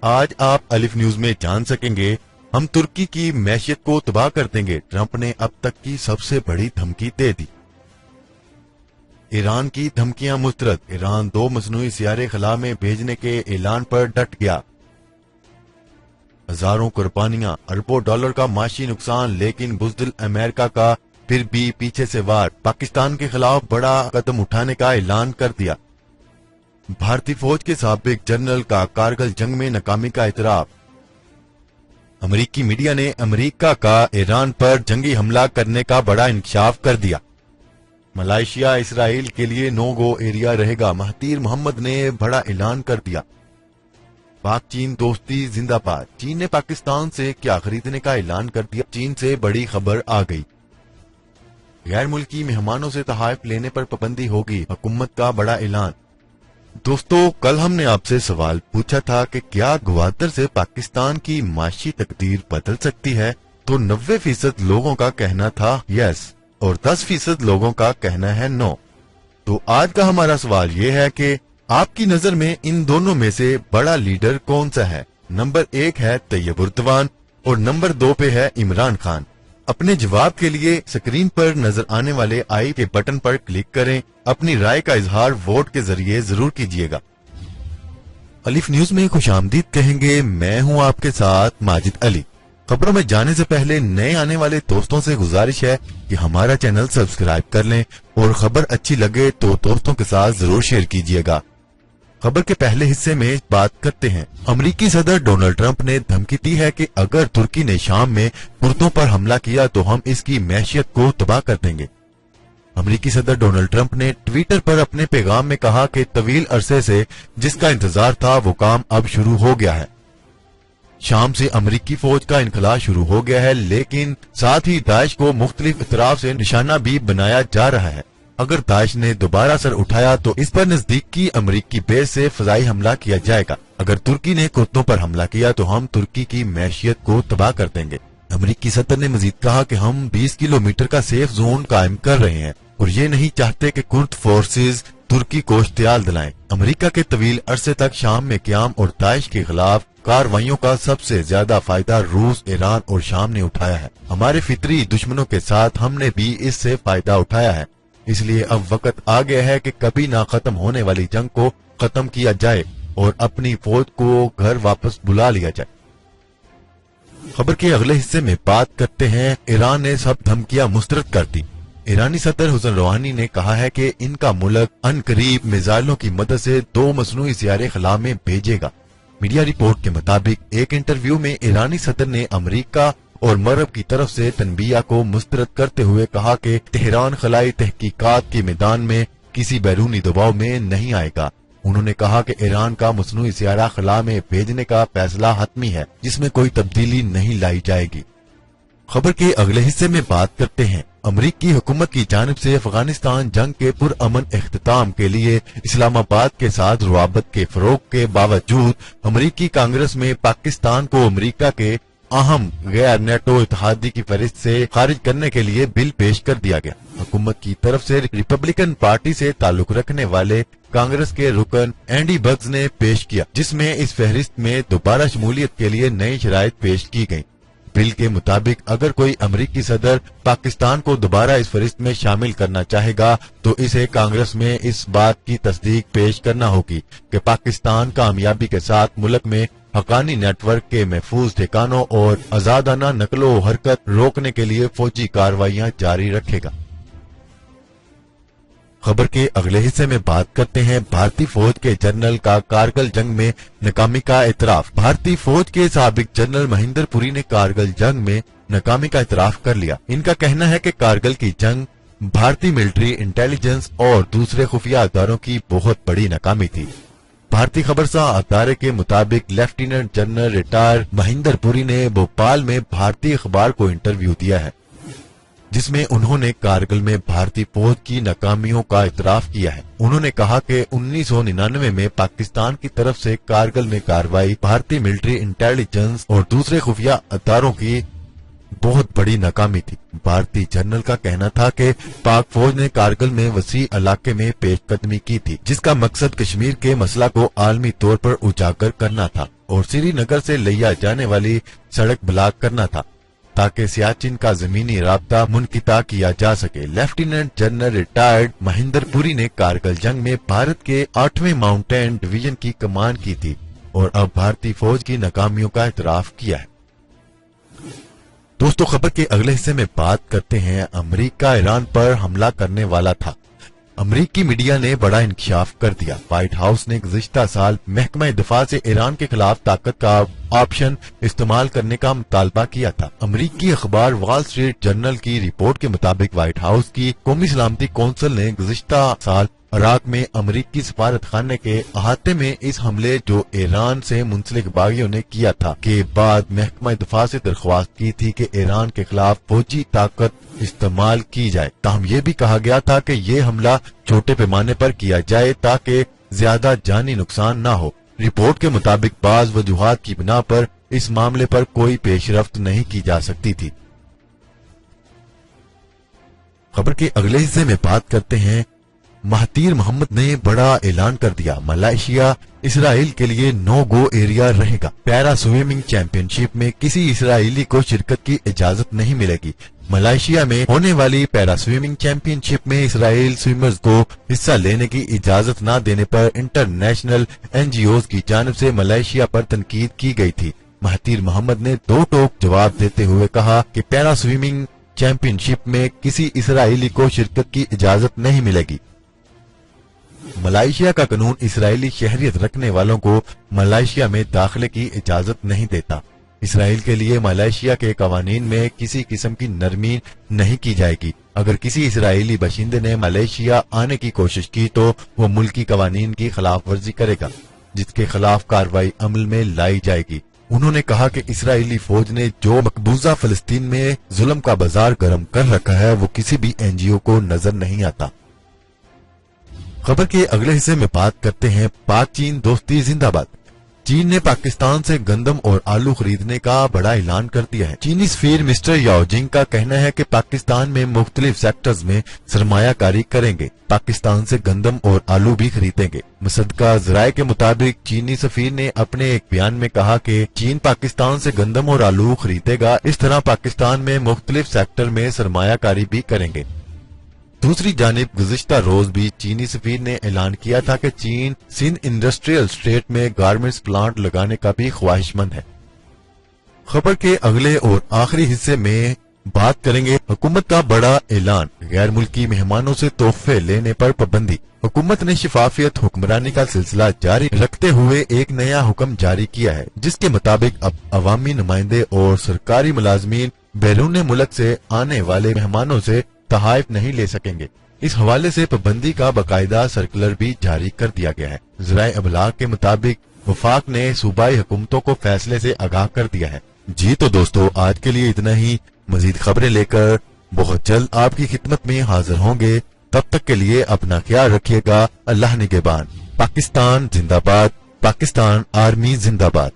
आज आप अलिफ न्यूज में जान सकेंगे, हम तुर्की की मैशियत को तबाह कर देंगे, ट्रंप ने अब तक की सबसे बड़ी धमकी दे दी। ईरान की धमकियां मुस्तरद, ईरान 2 मसनूई सियारे खला में भेजने के ऐलान पर डट गया। हजारों कुर्बानियां, अरबों डॉलर का माशी नुकसान, लेकिन बुज़दिल अमेरिका का फिर भी पीछे से वार, पाकिस्तान के खिलाफ बड़ा कदम उठाने का ऐलान कर दिया। भारतीय फौज के साबिक जनरल का कारगिल जंग में नाकामी का इतराफ। अमेरिकी मीडिया ने अमेरिका का ईरान पर जंगी हमला करने का बड़ा इंकशाफ कर दिया। मलेशिया इसराइल के लिए नो गो एरिया रहेगा, महातीर मोहम्मद ने बड़ा ऐलान कर दिया। पाक चीन दोस्ती जिंदाबाद, चीन ने पाकिस्तान से क्या खरीदने का ऐलान कर दिया, चीन से बड़ी खबर आ गई। गैर मुल्की मेहमानों से तहाइफ लेने पर पाबंदी होगी, हुकूमत का बड़ा ऐलान। दोस्तों, कल हमने आपसे सवाल पूछा था कि क्या गवादर से पाकिस्तान की माशी तकदीर बदल सकती है, तो 90% लोगों का कहना था यस और 10% लोगों का कहना है नो। तो आज का हमारा सवाल ये है कि आपकी नजर में इन दोनों में से बड़ा लीडर कौन सा है। नंबर 1 है तैयब उर्दवान और नंबर 2 पे है इमरान खान। अपने जवाब के लिए स्क्रीन पर नजर आने वाले आई के बटन पर क्लिक करें। अपनी राय का इजहार वोट के जरिए जरूर कीजिएगा। अलिफ न्यूज में खुशामदीद कहेंगे, मैं हूं आपके साथ माजिद अली। खबरों में जाने से पहले नए आने वाले दोस्तों से गुजारिश है कि हमारा चैनल सब्सक्राइब कर लें और खबर अच्छी लगे तो दोस्तों के साथ जरूर शेयर कीजिएगा। खबर के पहले हिस्से में बात करते हैं। अमेरिकी सदर डोनाल्ड ट्रंप ने धमकी दी है कि अगर तुर्की ने शाम में कुर्दों पर हमला किया तो हम इसकी मैशियत को तबाह कर देंगे। अमेरिकी सदर डोनाल्ड ट्रंप ने ट्विटर पर अपने पैगाम में कहा कि तवील अरसे से जिसका इंतजार था वो काम अब शुरू हो गया है। शाम से अमेरिकी फौज का इनखला शुरू हो गया है, लेकिन साथ ही दाइश को मुख्तलिफ इतराफ से निशाना भी बनाया जा रहा है। अगर दाइश ने दोबारा सर उठाया तो इस पर नजदीकी अमेरिकी बेस से फजाई हमला किया जाएगा। अगर तुर्की ने कुर्दों पर हमला किया तो हम तुर्की की मैशियत को तबाह कर देंगे। अमेरिकी सदर ने मजीद कहा कि हम 20 किलोमीटर का सेफ जोन कायम कर रहे हैं और ये नहीं चाहते कि कुर्द फोर्सेज तुर्की को इश्तियाल दिलाएं। अमेरिका के तवील अरसे तक शाम में क्याम और दाइश के खिलाफ कार्रवाइयों का सबसे ज्यादा फायदा रूस, ईरान और शाम ने उठाया है। हमारे फितरी दुश्मनों के साथ हमने भी इससे फायदा उठाया है, इसलिए अब वक्त आ गया है कि कभी ना खत्म होने वाली जंग को खत्म किया जाए और अपनी फौज को घर वापस बुला लिया जाए। खबर के अगले हिस्से में बात करते हैं। ईरान ने सब धमकियां मुस्तरद कर दी। ईरानी सदर हुसैन रोहानी ने कहा है कि इनका मुल्क अनकरीब मिसाइलों की मदद से 2 मसनूई सियारे खला में भेजेगा। मीडिया रिपोर्ट के मुताबिक एक इंटरव्यू में ईरानी सदर ने अमेरिका और मरब की तरफ से तनबिया को मुस्तरद करते हुए कहा कि तेहरान खलाई तहकीकात के मैदान में किसी बैरूनी दबाव में नहीं आएगा। उन्होंने कहा कि ईरान का मसनूई सियारा खला में भेजने का फैसला हतमी है, जिसमें कोई तब्दीली नहीं लाई जाएगी। खबर के अगले हिस्से में बात करते हैं। अमरीकी हुकूमत की जानिब से अफगानिस्तान जंग के पुरअमन इख्तिताम के लिए इस्लामाबाद के साथ रुआबत के फरोग के बावजूद अमरीकी कांग्रेस में पाकिस्तान को अमरीका के अहम गैर नेटो इत्तेहादी की फहरिस्त से खारिज करने के लिए बिल पेश कर दिया गया। हुकूमत की तरफ से रिपब्लिकन पार्टी से ताल्लुक रखने वाले कांग्रेस के रुकन एंडी बग्स ने पेश किया, जिसमें इस फहरिस्त में दोबारा शमूलियत के लिए नई शराइत पेश की गयी। बिल के मुताबिक अगर कोई अमेरिकी सदर पाकिस्तान को दोबारा इस फहरिस्त में शामिल करना चाहेगा तो इसे कांग्रेस में इस बात की तस्दीक पेश करना होगी कि पाकिस्तान कामयाबी के साथ मुल्क में हकानी नेटवर्क के महफूज ठिकानों और आजादाना नकलो हरकत रोकने के लिए फौजी कार्रवाइयां जारी रखेगा। खबर के अगले हिस्से में बात करते हैं। भारतीय फौज के जनरल का कारगिल जंग में नाकामी का इतराफ। भारतीय फौज के साबिक जनरल महेंद्र पुरी ने कारगिल जंग में नाकामी का इतराफ कर लिया। इनका कहना है कि कारगिल की जंग भारतीय मिलिट्री इंटेलिजेंस और दूसरे खुफिया अदारों की बहुत बड़ी नाकामी थी। भारतीय खबरसां अदारे के मुताबिक lieutenant general retire Mahendra Puri ने भोपाल में भारतीय अखबार को इंटरव्यू दिया है, जिसमें उन्होंने कारगिल में भारतीय फौज की नाकामियों का इतराफ किया है। उन्होंने कहा कि 1999 में पाकिस्तान की तरफ से कारगिल में कार्रवाई भारतीय मिलिट्री इंटेलिजेंस और दूसरे खुफिया अदारों की बहुत बड़ी नाकामी थी। भारतीय जनरल का कहना था कि पाक फौज ने कारगिल में वसी इलाके में पेशकदमी की थी, जिसका मकसद कश्मीर के मसला को आलमी तौर पर उजागर करना था और श्रीनगर से लिया जाने वाली सड़क ब्लॉक करना था ताकि सियाचिन का जमीनी राब्ता मुनकिता किया जा सके। Lieutenant general retired Mahendra Puri ने कारगिल जंग में भारत के 8वें माउंटेन डिवीजन की कमान की थी और अब भारतीय फौज की नाकामियों का इतराफ किया है। दोस्तों, खबर के अगले हिस्से में बात करते हैं अमेरिका ईरान पर हमला करने वाला था। अमेरिकी मीडिया ने बड़ा इंकशाफ कर दिया। व्हाइट हाउस ने गुज़िश्ता साल महकमा दिफा से ईरान के खिलाफ ताकत का ऑप्शन इस्तेमाल करने का मुतालबा किया था। अमेरिकी अखबार वॉल स्ट्रीट जर्नल की रिपोर्ट के मुताबिक व्हाइट हाउस की कौमी सलामती कौंसिल ने गुज़िश्ता साल इराक में अमेरिकी सफारत खाने के अहाते में इस हमले जो ईरान से मुंसलिक बागियों ने किया था के बाद महकमा दिफा से दरख्वास्त की थी कि ईरान के खिलाफ फौजी ताकत इस्तेमाल की जाए। ताहम ये भी कहा गया था कि ये हमला छोटे पैमाने पर किया जाए ताकि ज्यादा जानी नुकसान न हो। रिपोर्ट के मुताबिक बाज वजूहात की बिना पर इस मामले पर कोई पेशरफ्त नहीं की जा सकती थी। खबर के अगले हिस्से में बात करते हैं महातीर मोहम्मद ने बड़ा ऐलान कर दिया। मलेशिया इसराइल के लिए नो गो एरिया रहेगा। पैरा स्विमिंग चैंपियनशिप में किसी इसराइली को शिरकत की इजाजत नहीं मिलेगी। मलेशिया में होने वाली पैरा स्विमिंग चैंपियनशिप में इसराइल स्विमर्स को हिस्सा लेने की इजाजत न देने पर इंटरनेशनल एनजीओ की जानिब से मलेशिया पर तनकीद की गई थी। महातीर मोहम्मद ने दो टोक जवाब देते हुए कहा कि पैरा स्विमिंग चैंपियनशिप में किसी इसराइली को शिरकत की इजाजत नहीं मिलेगी। मलेशिया का कानून इसराइली शहरियत रखने वालों को मलेशिया में दाखिले की इजाजत नहीं देता। इसराइल के लिए मलेशिया के कवानीन में किसी किस्म की नरमी नहीं की जाएगी। अगर किसी इसराइली बशिंदे ने मलेशिया आने की कोशिश की तो वो मुल्की कवानीन की खिलाफ वर्जी करेगा, जिसके खिलाफ कार्रवाई अमल में लाई जाएगी। उन्होंने कहा कि इसराइली फौज ने जो मकबूजा फलस्तीन में जुल्म का बाजार गर्म कर रखा है वो किसी भी एनजीओ को नजर नहीं आता। खबर के अगले हिस्से में बात करते हैं पाक चीन दोस्ती जिंदाबाद। चीन ने पाकिस्तान से गंदम और आलू खरीदने का बड़ा ऐलान कर दिया है। चीनी सफीर मिस्टर याओजिंग का कहना है कि पाकिस्तान में मुख्तलिफ सेक्टर्स में सरमायाकारी करेंगे, पाकिस्तान से गंदम और आलू भी खरीदेंगे। मुसद्दका ज़राए के मुताबिक चीनी सफीर ने अपने एक बयान में कहा कि चीन पाकिस्तान से गंदम और आलू खरीदेगा, इस तरह पाकिस्तान में मुख्तलिफ सेक्टर में सरमायाकारी भी करेंगे। दूसरी जानिब गुज़िश्ता रोज भी चीनी सफीर ने ऐलान किया था कि चीन सिंध इंडस्ट्रियल स्टेट में गारमेंट्स प्लांट लगाने का भी ख्वाहिशमंद है। खबर के अगले और आखिरी हिस्से में बात करेंगे हुकूमत का बड़ा ऐलान, गैर मुल्की मेहमानों से तोहफे लेने पर पाबंदी। हुकूमत ने शिफाफियत हुक्मरानी का सिलसिला जारी रखते हुए एक नया हुक्म जारी किया है, जिसके मुताबिक अब अवामी नुमाइंदे और सरकारी मुलाजमीन बैरून मुल्क से आने वाले मेहमानों से तहाइफ नहीं ले सकेंगे। इस हवाले से पाबंदी का बाकायदा सर्कुलर भी जारी कर दिया गया है। ज़राए अबलाग के मुताबिक वफाक ने सूबाई हुकूमतों को फैसले से आगाह कर दिया है। जी तो दोस्तों, आज के लिए इतना ही। मजीद खबरें लेकर बहुत जल्द आपकी खिदमत में हाजिर होंगे। तब तक के लिए अपना ख्याल रखिएगा। अल्लाह निगहबान। पाकिस्तान जिंदाबाद, पाकिस्तान आर्मी जिंदाबाद।